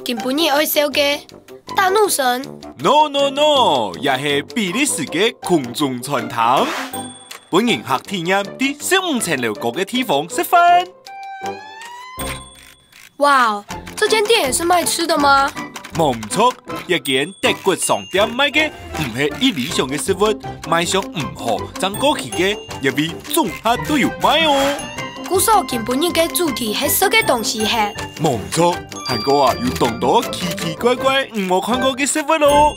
根本日爱烧鸡，大怒神。No no no， 也是比利时嘅空中传统。本人客体验啲15层樓高嘅地方食飯。哇，这间店也是卖吃的吗？冇錯，一間德國商店賣嘅唔係一理想嘅食物，賣相唔好，爭過期嘅，入邊中下都有賣哦。古時候根本日嘅主題係食嘅東西係。冇錯，韓國啊有當多奇奇怪怪唔冇看過嘅食物咯。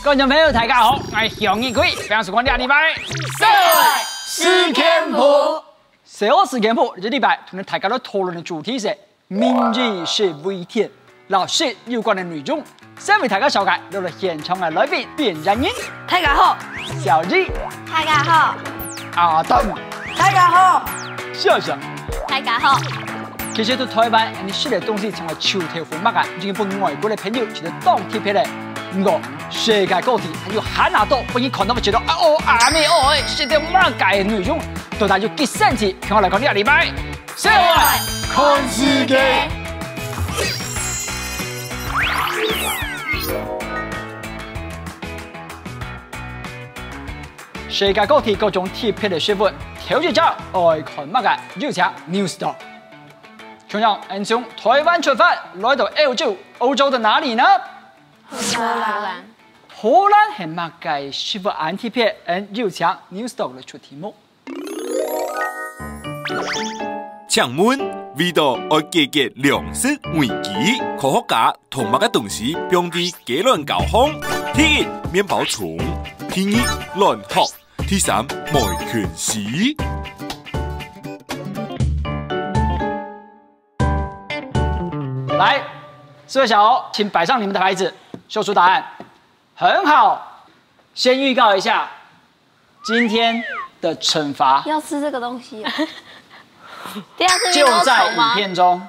觀眾朋友，大家好，我係向日葵，歡迎收看呢個禮拜社會事件簿。社會事件簿呢個禮拜同大家都討論嘅主題是民主是危險，老師有關嘅內容。先為大家紹介到了現場嘅來賓，邊人英，大家好。小智，大家好。阿東，大家好。笑笑，大家好。其實到台灣，你食嘅東西成為潮頭虎麥啊，已經俾外國嘅朋友覺得當貼皮咧。不過世界各地還有很多不易看到嘅覺得阿妹食到乜嘅內容，到大家要結生字，聽我嚟講呢個禮拜社會看世界。世界各地各種貼皮嘅食物，挑戰者愛看乜嘅要請 Newstalk。同樣，從台灣出發來到歐洲的哪裡呢？荷蘭係乜嘅食物安貼片？要請 Newstalk 嚟出題目。請問為到愛解決糧食危機，科學家同乜嘅東西標啲幾輪交鋒？第一，麵包蟲；第二，卵殼；第三，麥肯錫。來，四位小猴，請擺上你們的牌子，秀出答案。很好，先預告一下今天的懲罰。要吃這個東西、啊，就在影片中，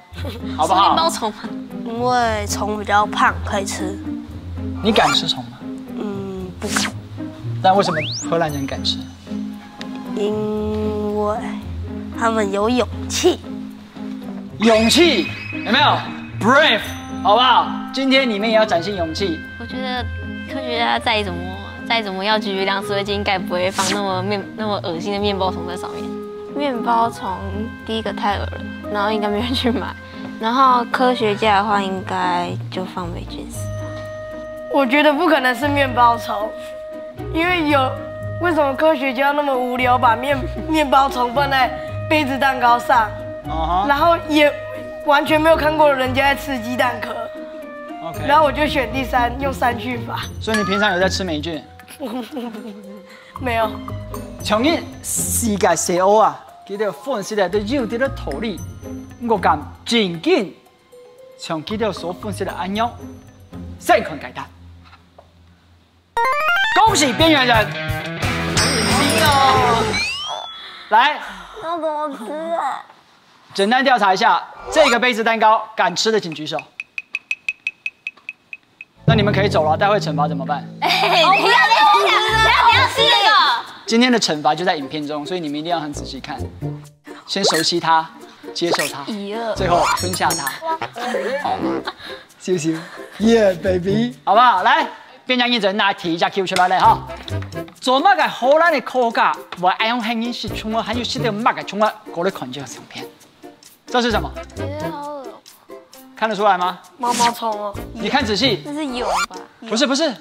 好不好？麵包蟲嗎？因為蟲比較胖，可以吃。你敢吃蟲嗎？不敢。但為什麼荷蘭人敢吃？因為他們有勇氣。勇氣有沒有 ？Brave， 好不好？今天你們也要展現勇氣。我覺得科學家再怎麼要拒絕糧食危機，應該不會放那麼惡心的麵包蟲在上面。麵包蟲第一個太惡了，然後應該沒人去買。然後科學家的話，應該就放霉菌絲。我覺得不可能是麵包蟲，因為為什麼科學家那麼無聊，把麵包蟲放在杯子蛋糕上，然後也完全沒有看過人家在吃雞蛋殼。Okay. 然後我就選第三，用刪去法。所以你平常有在吃霉菌？沒有。從日世界社會啊，佢哋分析嚟都有啲嘅道理。我敢真緊從佢哋所分析嘅案樣，先看解答。恭喜邊緣人！來，那怎麼吃啊？簡單調查一下，這個杯子蛋糕敢吃的請舉手。那你們可以走了，待會懲罰怎麼辦？不要吃這個。今天的懲罰就在影片中，所以你們一定要很仔細看。先熟悉它，接受它，最後吞下它。羞羞 ，Yeah baby， 好不好？來，邊疆一陣拿提一下 Q 出來了哈。做乜嘅荷蘭嘅科學家，我愛用漢語寫蟲啊，還有寫到乜嘅蟲啊，過來看這個相片。這是什麼？好惡。看得出來嗎？毛毛蟲哦。你看仔細。這是蛹吧？不是，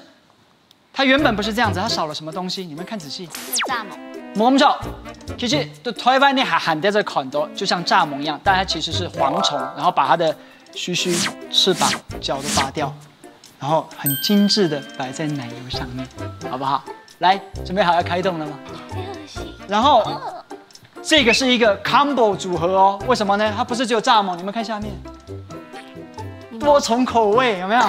它原本不是這樣子，它少了什麼東西？你們看仔細。是蚱蜢。冇咁錯，其實對台灣你還在這看到，就像蚱蜢一樣，但它其實是蝗蟲，然後把它的鬚翅膀、腳都拔掉，然後很精緻的擺在奶油上面，好不好？來，準備好要開動了嗎？然後這個是一個 combo 組合哦，為什麼呢？它不是只有蚱蜢，你們看下面，多重口味有沒有？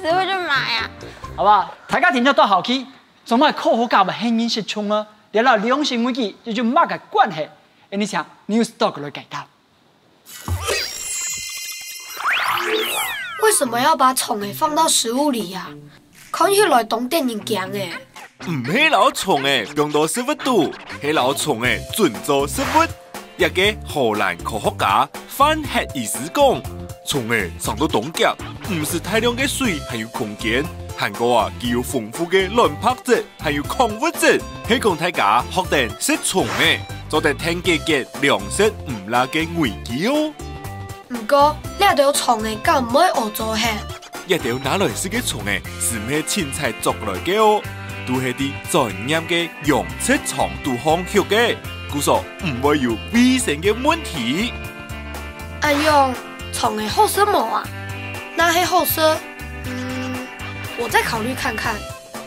誰會去買啊？好不好？大家點咗多好奇，做乜科學家咪輕易食蟲啊？聊到两性危机，这就乜嘅关系？你请 Newstalk 来解答。为什么要把虫诶放到食物里呀？看起来当电影强诶。唔系老虫诶，用到食物度，系老虫诶准做食物。一个荷兰科学家范赫医师讲，虫诶上到冻脚，唔是大量嘅水，还有空间。韩国具有丰富嘅卵白质，还有矿物质，希望大家学定识虫诶，做得天结结粮食唔拉嘅危机哦。不过，掠到虫诶，敢唔可以学做下？一条拿来食嘅虫诶，是唔系凊彩捉来嘅哦，都系啲专业嘅养殖场度方学嘅，故所唔会有卫生嘅问题。用虫诶好色么啊？那系好色，我再考虑看看。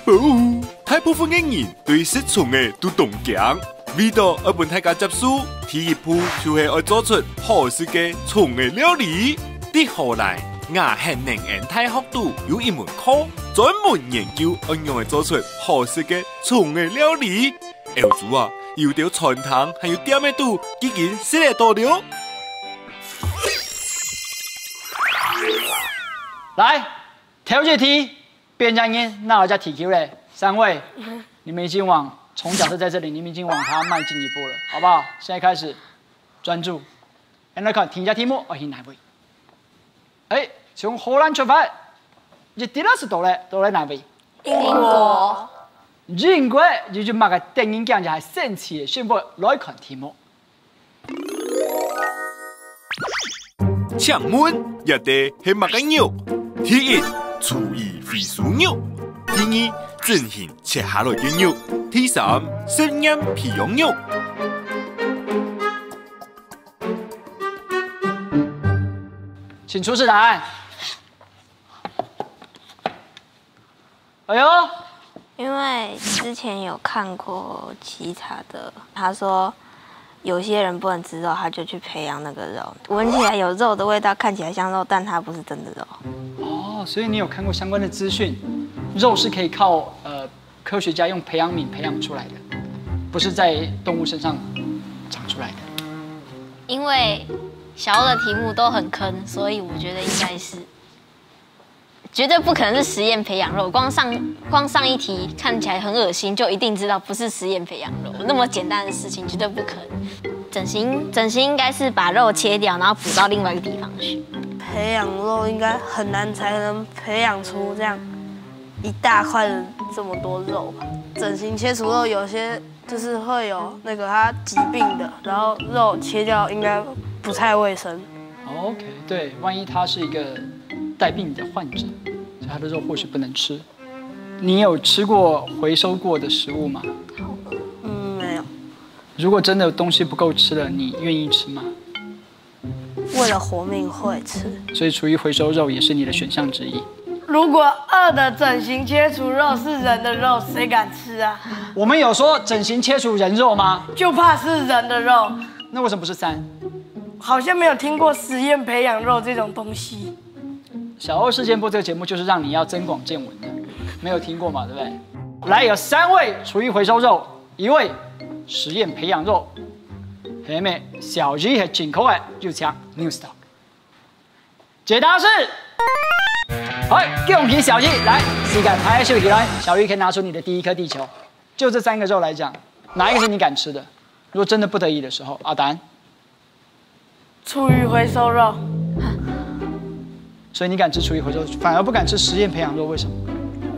哦，大部分嘅人对食虫诶都动强，味道要本大家接受。第一步就系要做出好食嘅虫诶料理。啲荷兰亚恒能源大学度有一门课，专门研究怎样做出好食嘅虫诶料理。后主有条传堂还有点嘅度，已经识得多了。来，调解题，边讲音，那我叫提 Q 嘞。3位，你们已经往虫角色在这里，你们已经往它迈进一步了，好不好？现在开始专注。来看，听一下题目，我先哪位？从荷兰出发，你第二是到来哪位？英国。英国就马个电影讲就系神奇的宣布来看题目。抢问一地系乜嘅肉？第一，厨艺飞鼠肉；第二，整形切下来嘅肉；第三，实验培养肉。请出示答案。哎呦！因为之前有看过其他的，他说有些人不能吃肉，他就去培养那个肉，闻起来有肉的味道，看起来像肉，但它不是真的肉。哦，所以你有看过相关的资讯，肉是可以靠科学家用培养皿培养出来的，不是在动物身上长出来的。因为小欧的题目都很坑，所以我觉得应该是。绝对不可能是实验培养肉，光上一题看起来很恶心，就一定知道不是实验培养肉，那么简单的事情绝对不可能。整形应该是把肉切掉，然后补到另外一个地方去。培养肉应该很难才能培养出这样一大块的这么多肉吧？整形切除肉有些就是会有那个它疾病的，然后肉切掉应该不太卫生。OK， 对，万一他是一个带病的患者，所以他的肉或许不能吃。你有吃过回收过的食物吗？没有。如果真的东西不够吃了，你愿意吃吗？为了活命会吃。所以厨余回收肉也是你的选项之一。如果2的整形切除肉是人的肉，谁敢吃啊？我们有说整形切除人肉吗？就怕是人的肉。那为什么不是3？好像没有听过实验培养肉这种东西。小欧事件部这个节目就是让你要增广见闻的，没有听过嘛，对不对？来，有3位厨余回收肉，1位实验培养肉，下面小鱼是进口的肉肠 Newstalk。解答是，好，恭喜小鱼，来，时间拍休息来，小鱼可以拿出你的第一颗地球。就这3个肉来讲，哪一个是你敢吃的？如果真的不得已的时候，答案。厨余回收肉，所以你敢吃厨余回收，反而不敢吃实验培养肉，为什么？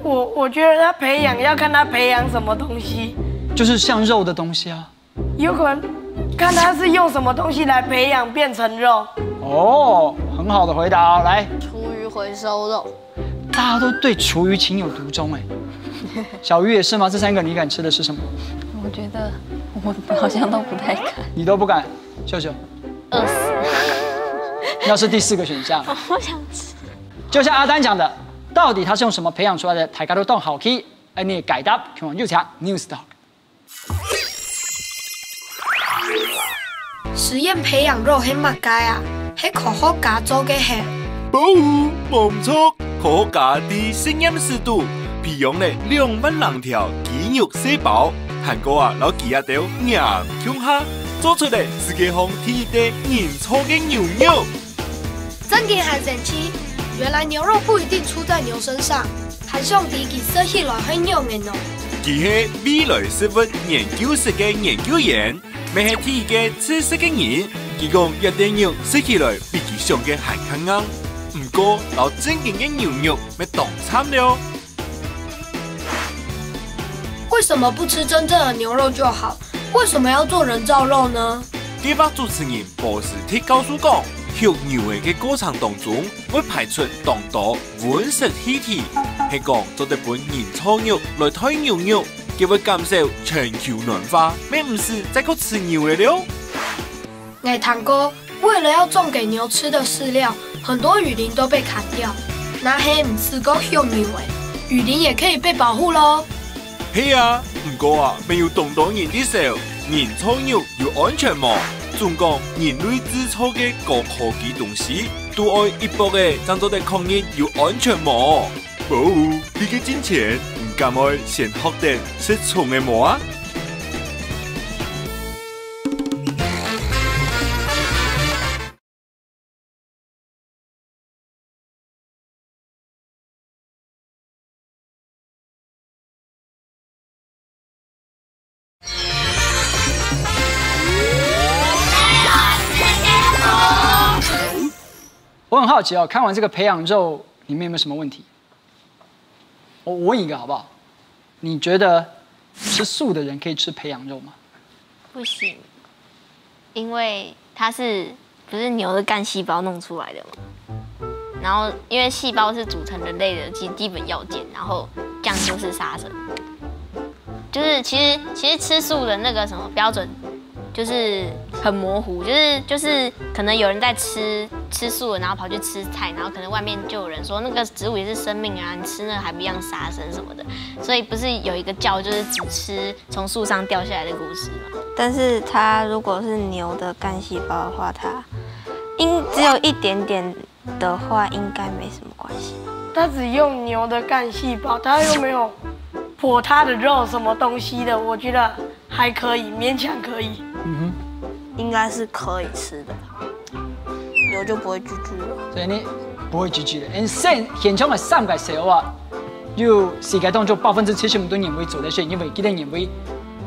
我觉得他培养要看他培养什么东西，就是像肉的东西啊。有可能看他是用什么东西来培养变成肉。哦，很好的回答哦，来。厨余回收肉，大家都对厨余情有独钟哎。小鱼也是吗？这3个你敢吃的是什么？我觉得我好像都不太敢。你都不敢，秀秀。饿死。要是第4个选项，我想吃。就像阿丹讲的，到底他是用什么培养出来的？大家都当好奇，你也解答，看完就抢 Newstalk。实验培养肉係乜解啊？係科學家做嘅係。冇錯，科學家喺實驗室度培養了2萬人條肌肉細胞，韩国啊，老吉亚豆硬胸下做出来世界上第一块人造的牛肉。真嘅很神奇，原来牛肉不一定出在牛身上，韩兄弟其实起来很用的呢。佢係未來食物研究室嘅研究員，咪係第一個吃食嘅人。佢講一塊肉食起來比佢想嘅還更硬，唔過老正經嘅牛肉咪當慘了。為什麼不吃真正的牛肉就好？為什麼要做人造肉呢？計劃主持人博士提告訴講，學牛嘅過程當中會排出當多溫室氣體，係講做得本人造肉來推牛肉，佢會減少全球暖化，咩唔是再去吃牛嘅了？我談過，為了要種給牛吃的飼料，很多雨林都被砍掉，那係唔是夠用牛嘅，雨林也可以被保護咯。係啊，唔過啊，沒有動到人的時候，人造肉有安全冇？總講人類製造嘅高科技東西，都愛一步嘅，爭做得抗疫有安全冇？冇，呢個金錢唔敢愛先學得識從嘅冇啊！我很好奇哦，看完这个培养肉里面有没有什么问题？我问一个好不好？你觉得吃素的人可以吃培养肉吗？不行，因为它不是牛的干细胞弄出来的嘛？然后因为细胞是组成人类的基本要件，然后这样就是杀生。就是其实吃素的那个什么标准，就是很模糊，就是可能有人在吃素的，然后跑去吃菜，然后可能外面就有人说那个植物也是生命啊，你吃那个还不一样杀生什么的，所以不是有一个教就是只吃从树上掉下来的果实吗？但是它如果是牛的干细胞的话，它只有一点点的话，应该没什么关系吧？它只用牛的干细胞，它又没有剖它的肉什么东西的，我觉得还可以，勉强可以。嗯应该是可以吃的吧，牛就不会拒绝了。哼，所以你不会拒絕嘅。現場嘅3個時候啊，要世界當中75%都認為做得出，因為幾多認為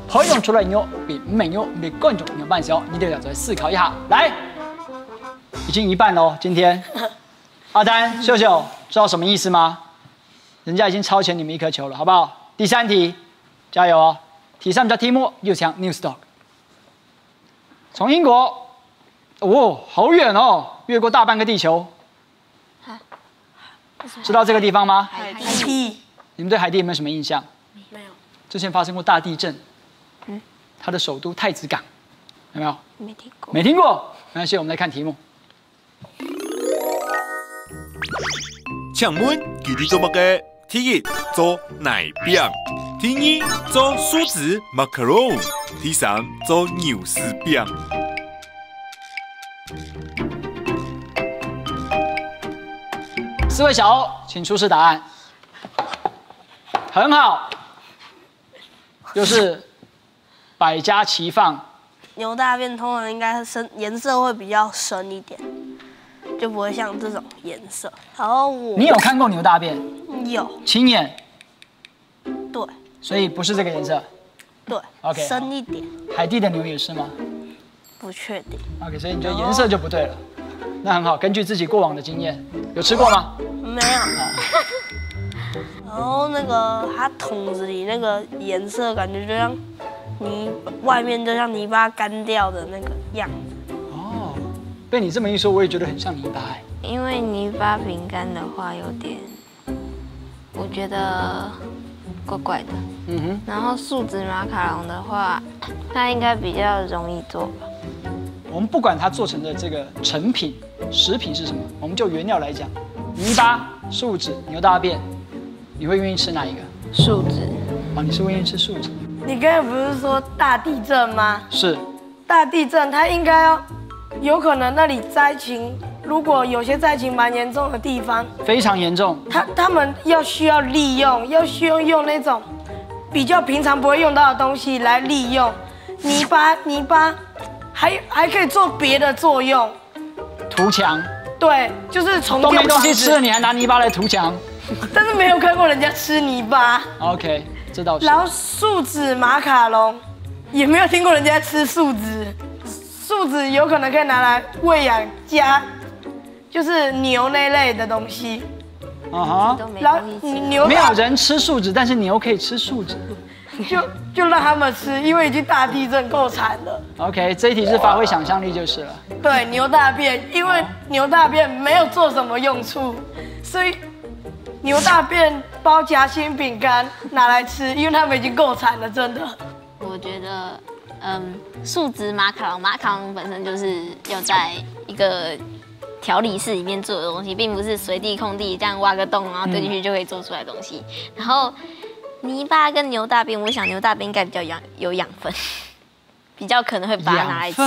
培養出來牛比沒有比更重牛半時候，你得要再思考一下。來，已經一半咯，今天。阿丹、秀秀，知道什麼意思嗎？人家已經超前你們1顆球了，好不好？第3題，加油哦！題3叫題目，又強 News Talk。從英國，哦，好遠哦，越過大半個地球。知道這個地方嗎？海地。你們對海地有沒有什麼印象？沒有。之前發生過大地震。它的首都太子港，有沒有？沒聽過。沒聽過，沒關係，我們來看題目。請問佢哋做乜嘅？第一做奶餅，第二做酥子 macaron， 第3做牛絲餅。4位小歐，請出示答案。很好，就是百家齊放。牛大便通常应该深，颜色会比较深一点，就不会像这种颜色。然后你有看过牛大便？有，亲眼。对。所以不是这个颜色。对。OK。深一点。海地的牛也是吗？不确定。OK， 所以你觉得颜色就不对了。那很好，根据自己过往的经验，有吃过吗？没有。然后那个它桶子里那个颜色，感觉就像外面就像泥巴干掉的那个样子。哦，被你这么一说，我也觉得很像泥巴哎。因为泥巴饼干的话有点，我觉得怪怪的。嗯哼。然后树脂马卡龙的话，它应该比较容易做吧。我们不管它做成的这个成品、食品是什么，我们就原料来讲，泥巴、树脂、牛大便，你会愿意吃哪一个？树脂。啊，你是会愿意吃树脂？你刚才不是说大地震吗？是。大地震，它应该要有可能那里灾情，如果有些灾情蛮严重的地方，非常严重。他们需要利用，需要用那种比较平常不会用到的东西来利用。泥巴还可以做别的作用。涂墙。对，就是重都没东西吃了，你还拿泥巴来涂墙？但是没有看过人家吃泥巴。OK， 这倒是。然后树脂马卡龙，也没有听过人家吃树脂。树脂有可能可以拿来喂养就是牛那类的东西。然后牛没有人吃树脂，但是牛可以吃树脂。就让他们吃，因为已经大地震够惨了。OK， 这一题是发挥想象力就是了。对，牛大便，因为牛大便没有做什么用处，所以牛大便包夹心饼干拿来吃，因为他们已经够惨了，真的。我觉得，树脂马卡龙本身就是要在一个调理室里面做的东西，并不是随地空地这样挖个洞然后丢进去就可以做出来的东西。然后泥巴跟牛大便，我想牛大便应该比较有养分，比较可能会把它拿来吃。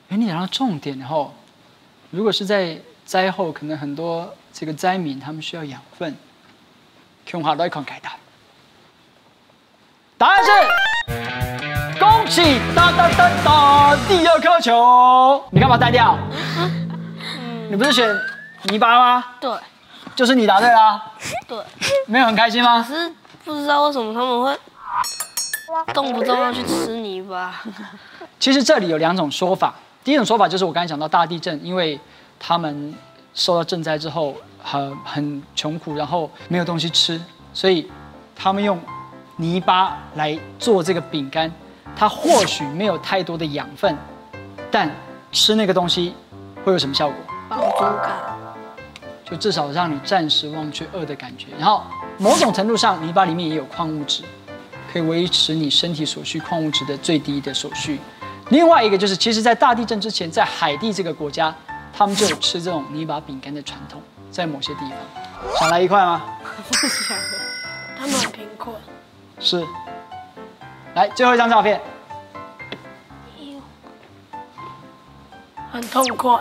哎，你讲到重点后，如果是在灾后，可能很多这个灾民他们需要养分，用下来看解答。答案是，恭喜哒哒哒哒，第二颗球，你干嘛呆掉？你不是选泥巴吗？对，就是你答对啦。对，没有很开心吗？可是不知道为什么他们会动不动要去吃泥巴。其实这里有2种说法。第一种说法就是我刚才讲到大地震，因为他们受到震灾之后很穷苦，然后没有东西吃，所以他们用泥巴来做这个饼干。它或许没有太多的养分，但吃那个东西会有什么效果？饱足感。就至少让你暂时忘却饿的感觉。然后某种程度上，泥巴里面也有矿物质，可以维持你身体所需矿物质的最低的所需。另外一个就是，其实，在大地震之前，在海地这个国家，他们就有吃这种泥巴饼干的传统，在某些地方。想来一块吗？不想，他们很贫困。是。来，最后一张照片。很痛快。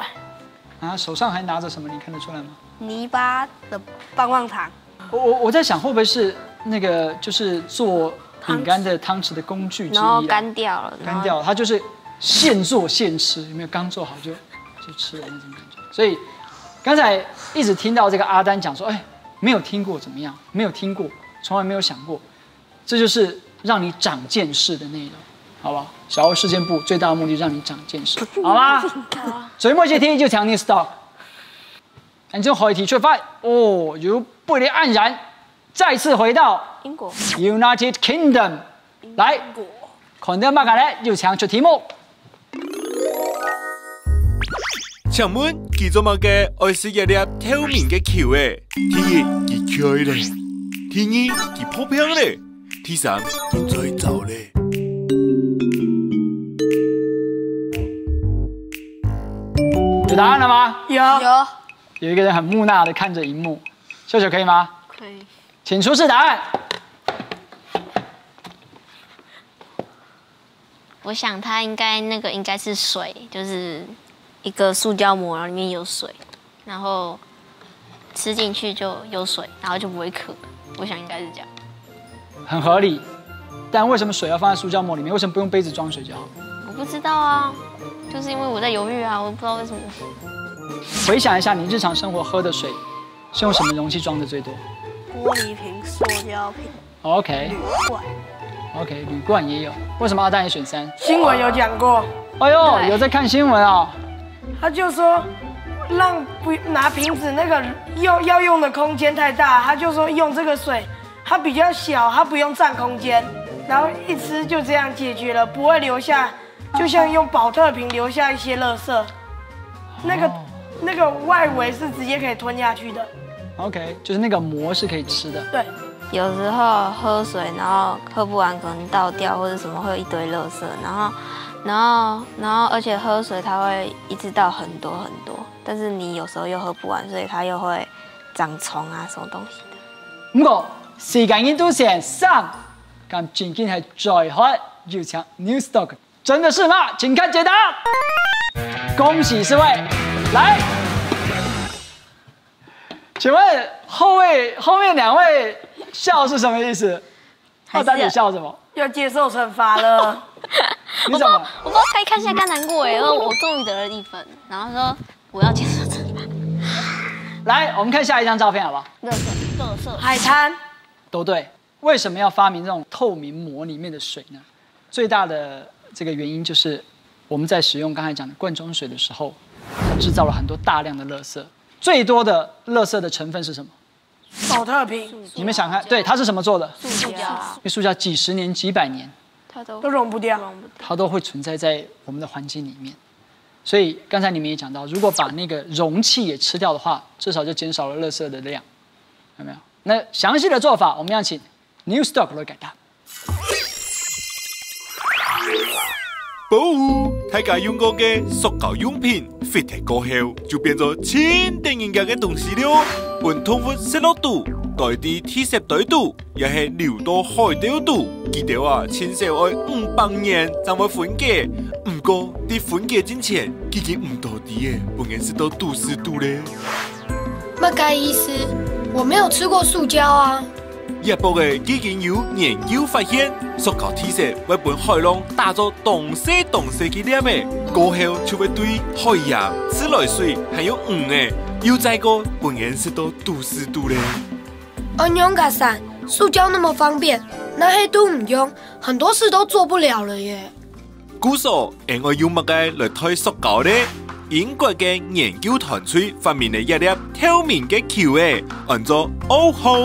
啊，手上还拿着什么？你看得出来吗？泥巴的棒棒糖。我在想，会不会是那个就是做饼干的汤匙的工具之一？然后干掉了。干掉了，它就是现做现吃，有没有？刚做好就吃了那种感觉。所以刚才一直听到这个阿丹讲说，哎，没有听过怎么样？没有听过，从来没有想过，这就是让你长见识的内容，好不好？小欧事件部最大的目的让你长见识，好吗？最末一題就聽 News Talk， 然之後題出發，哦，由貝利黯然再次回到英國 United Kingdom， 來，看到乜嘢咧？要請出題目。請問其中乜嘅愛是一粒透明嘅球誒？第一，佢開咧；第二，佢破冰咧；第三，佢再走咧。有答案了嗎？有。有一個人很木訥的看着熒幕，秀秀可以嗎？可以。請出示答案。我想它应该是水，就是一个塑胶膜，然后里面有水，然后吃进去就有水，然后就不会渴。我想应该是这样。很合理，但为什么水要放在塑胶膜里面？为什么不用杯子装水就好？我不知道啊，就是因为我在犹豫啊，我不知道为什么。回想一下，你日常生活喝的水是用什么容器装的最多？玻璃瓶、塑胶瓶、OK， 铝罐。OK， 铝罐也有。为什么阿丹也选3？新闻有讲过。哎呦，有在看新闻啊。他就说，让不拿瓶子那个要用的空间太大，他就说用这个水，它比较小，它不用占空间，然后一吃就这样解决了，不会留下，就像用保特瓶留下一些垃圾。那个外围是直接可以吞下去的。OK， 就是那个膜是可以吃的。对。有时候喝水，然后喝不完可能倒掉或者什么，会有一堆垃圾，然后而且喝水它会一直倒很多很多，但是你有时候又喝不完，所以它又会长虫啊什么东西的。不過時間已經到成3，咁究竟係最好要請 News Talk， 真的是嗎？請看解答。恭喜4位，來，請問後面2位笑是什麼意思？浩丹，你笑什么？要接受惩罚了。你怎么？我不知道该开心该难过哎，因为我终于得了1分，然后说我要接受惩罚。来，我们看下一张照片好不好？垃圾，海滩都对。为什么要发明这种透明膜里面的水呢？最大的这个原因就是我们在使用刚才讲的罐装水的时候，它制造了很多大量的垃圾。最多的垃圾的成分是什么？保特瓶你们想看？对，它是什么做的？塑胶因为塑胶几十年、几百年，都溶不掉，它都会存在在我们的环境里面。所以刚才你们也讲到，如果把那个容器也吃掉的话，至少就减少了垃圾的量，有没有？那详细的做法，我们要请 New Stock 来解答。保护大家用过嘅塑胶用品废铁过后，就变作千定人家嘅东西了。本通风泄漏度、代替铁色袋度，也是流到海底度。记得啊，至少要500年才会分解。不过喺分解之前，已經唔到啲嘅，本然是到杜斯度咧。乜嘅意思？我没有吃过塑胶啊。日本嘅已經有研究發現，塑膠鐵色會本海浪打咗動細嘅粒嘅，過後就會對海洋、自來水還有魚嘅，又再個本然是到杜斯度咧。安永嘎散，塑胶那么方便，那黑都唔用，很多事都做不了了耶。故所因我用乜嘅來推塑膠咧？英國嘅研究團隊發明了一粒透明嘅球誒，按照2號，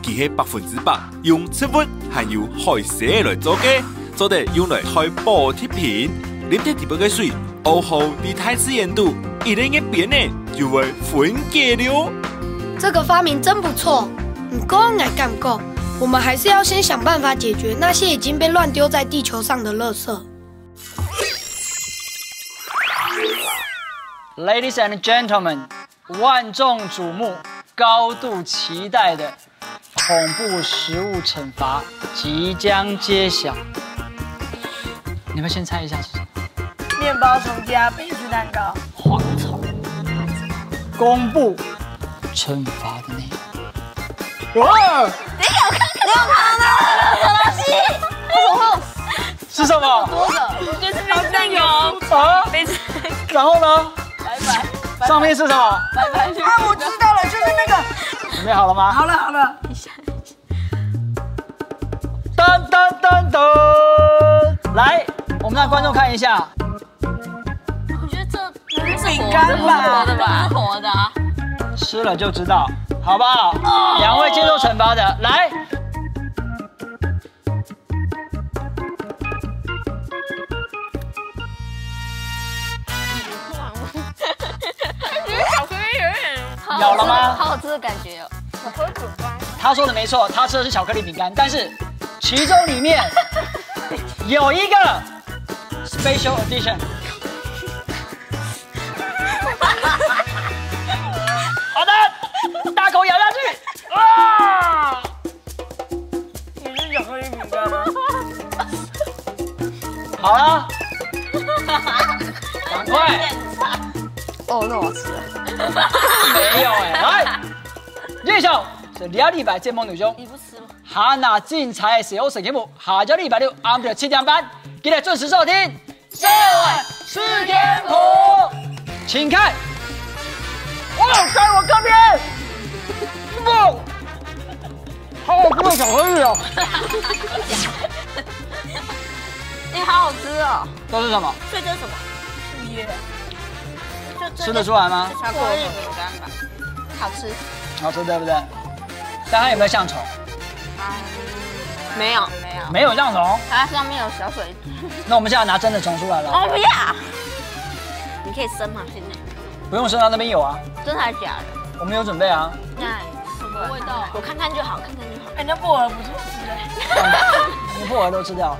佢係100%用植物還有海蛇來做嘅，做得用來推玻璃瓶，淋得地表嘅水，2號啲太自然度一定嘅變呢就會分解了。這個發明真不錯，不過我感覺我們還是要先想辦法解決那些已經被亂丟在地球上的垃圾。Ladies and gentlemen， 萬眾矚目、高度期待的恐怖食物懲罰即將揭曉。你們先猜一下是什麼？麵包蟲加杯子蛋糕。蝗蟲。公布懲罰的內容。哇！你有看到什麼東西？為什麼會有？是什麼？多的，就是杯子蛋糕啊！杯子。然後呢？上面是什麼？拜拜。啊，我知道了，就是那个。準備好了嗎？好了好了。噔噔噔噔！來，我們讓觀眾看一下。我覺得這餅乾吧，是活的啊。吃了就知道，好不好？兩位接受懲罰的，來。咬了嗎？好好吃的感覺哦。他說的沒錯，他吃的是巧克力餅乾，但是其中裡面有一個 special edition。好的，大口咬下去。啊！你是巧克力餅乾嗎？好了，趕快。哦，那我吃了。沒有哎，來，介紹是2禮拜節目內容。你不吃嗎？哈那精彩小神節目，下週禮拜六晏晝7點半，記得準時收聽。社會是天府，請看。哇，在我這邊，哇，好好吃的巧克力哦。你好好吃哦。都是什麼？所以这是什么？树叶。吃得出來嗎？巧克力餅乾吧，好吃。好吃對不對？但它有沒有像蟲？沒有。沒有像蟲。它上面有小水。那我們現在拿真的蟲出來了。哦，不要。你可以生嗎？現在？不用生啊，那邊有啊。真的還是假的？我們有準備啊。那吃過來味道，我看看就好，看看就好。哎，那薄荷不錯吃哎。你薄荷都吃掉了。